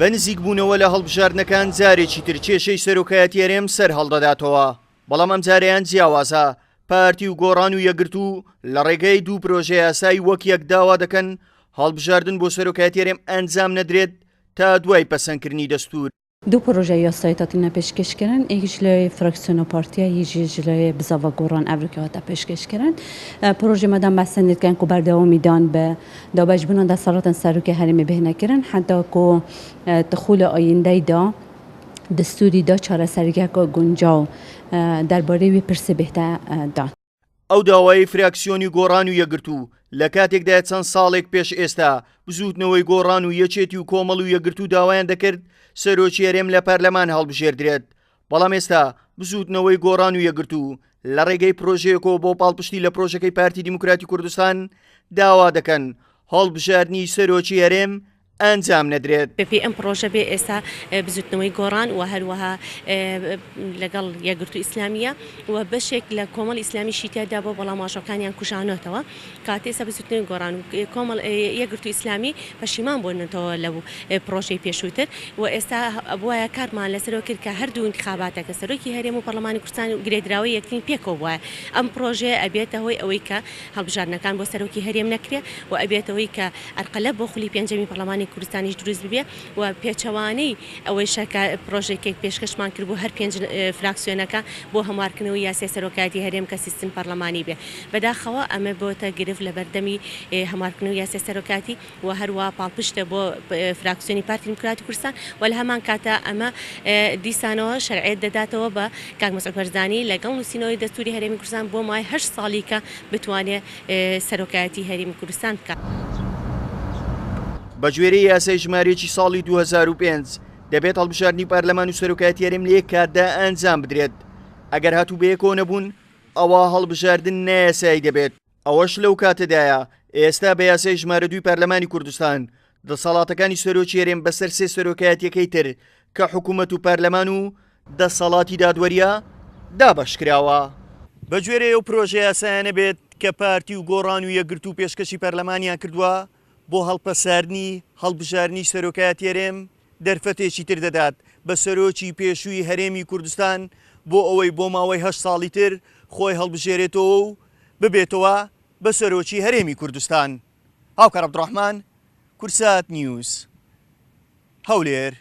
بە نزیک بوونەوە لە هەڵبژاردنەکان جارێکی تر کێشەی سەرۆکایەتی هەرێم سەر هەڵدەداتەوە، بەڵام ئەم جارەیان جیاوازە. پارتی و گۆڕان و یەکگرتو لە ڕێگەی دوو پرۆژە یاسایی وەک یەک داوا دەکەن هەڵبژاردن بۆ سەرۆکایەتی هەرێم ئەنجام نەدرێت تا دوای پەسەندکردنی دەستور. دو پروژه یاسایی تاتینا پیشکش کردن، یکیش لای فراکسیون پارتیا، یکیش لای بزاوا گوران افریقا تا پیشکش کردن. پروژه مدام بسنده کن که برداومی دان به دابش بنان در سالات سروک هرمی بهنه کردن، حتی که دخول آینده دا دستوری دا چاره سرگه که گنجاو درباره وی پرسه بهتر دان. ئەو داوای فراکسیۆنی گۆڕان و یەکگرتو لە کاتێکدا چەند ساڵێک پێش ئێستا بزوتنەوەی گۆڕان و یەکێتی و کۆمەڵ و یەکگرتو داوایان دەکرد سەرۆکی هەرێم لە پەرلەمان هەڵبژێردرێت، بەڵام ئێستا بزوتنەوەی گۆڕان و یەکگرتو لە ڕێگەی پرۆژەیەکەوە بۆ پاڵپشتی لە پرۆژەکەی پارتی دیموکراتی کوردستان داوا دەکەن هەڵبژاردنی سەرۆکی هەرێم ئەنجام نەدرێت. بپی ئەم پرۆژە بێ ئێستا بزوتنەوەی گۆڕان و هەروەها لەگەڵ یەکگرتو ئیسلامیە و بەشێک لە کۆمەڵ ئیسلامیشی تێدا بۆ بەڵاماشەکانیان کوشانەتەوە کاتێستا بزوتنەوەی گۆڕان و کۆمەڵ یەکگرتو ئیسلامی پەشیمان بوونەتەوە لەو پرۆژەی پێشووتر و ئێستا بووایە کارمان لەسەرەوە کرد کە هەردوو انتخاباتەکە سەرۆکی هەرێم و پەرلەمانی کوردستان و گرێدراوی یەکترین پێکەوە بووە. ئەم پرۆژێ ئەبێتە هۆی ئەوەی کە هەڵبژاردنەکان بۆ سەرۆکی هەرێم نەکرێ و ئەبێتەوەی کە ئەرقەلە بۆ خولی پێنجەمی پەرلەمانی کوردستانیش دروست ببێ و پێچەوانەی ئەوەی شەکە پرۆژێکێک پێشکەشمان کرد بۆ هەر پێنج فراکسیۆنەکە بۆ هەموارکردنەوەی یاسای سەرۆکایەتی هەرێم کە سیستم پەرلەمانی بێ. بەداخەوە ئەمە بۆتە گرفت لە بەردەمی هەموارکردنەوەی یاسای سەرۆکایەتی و هەروە پاڵپشتە بۆ فراکسیۆنی پارتی دیموکراتی کوردستان و لە هەمان کاتە ئەمە دیسانەوە شەرعیەت دەداتەوە بە کاک مەسعود بەرزانی لەگەڵ نووسینەوەی دەستوری هەرێمی کوردستان بۆ مای 8 ساڵی کە بتوانێت سەرۆکایەتی هەرێمی کوردستان بکات. بە گوێرەی یاسای ژمارەیەکی ساڵی 2005 دەبێت هەڵبژاردننی پارلەمان و سەرۆکایەتی هەرێم لە یەک کاتدا ئەنجام بدرێت. ئەگەر هاتوو بەیەکەوە نەبوون ئەوە هەڵبژاردن نایاسایی دەبێت. ئەوەش لەو کاتەدایە ئێستا بە یاسای ژمارە 2 پارلەمانی کوردستان دەسەڵاتەکانی سەرۆکی هەرێم بەسەر سێ سەرۆکایەتیەکەی تر کە حکوومەت و پارلەمان و دەسەڵاتی دادوەریە دابەشکراوە. بە گوێرەی ئەو پرۆژە یاسایانە بێت کە پارتی و گۆڕان و یەکگرتو پێشکەشی پەرلەمانیان کردووە بۆ هەڵپەساردنی هەڵبژاردننی سەرۆکایەتی هەرێم دەرفەتێکی تر دەدات بە سەرۆکی پێشووی هەرێمی کوردستان بۆ ئەوەی بۆ ماوەی 8 ساڵی تر خۆی هەڵبژێرێتەوە و ببێتەوە بە سەرۆکی هەرێمی کوردستان. هاوکار عەبدوڕەحمان، کورسات نیوز، هەولێر.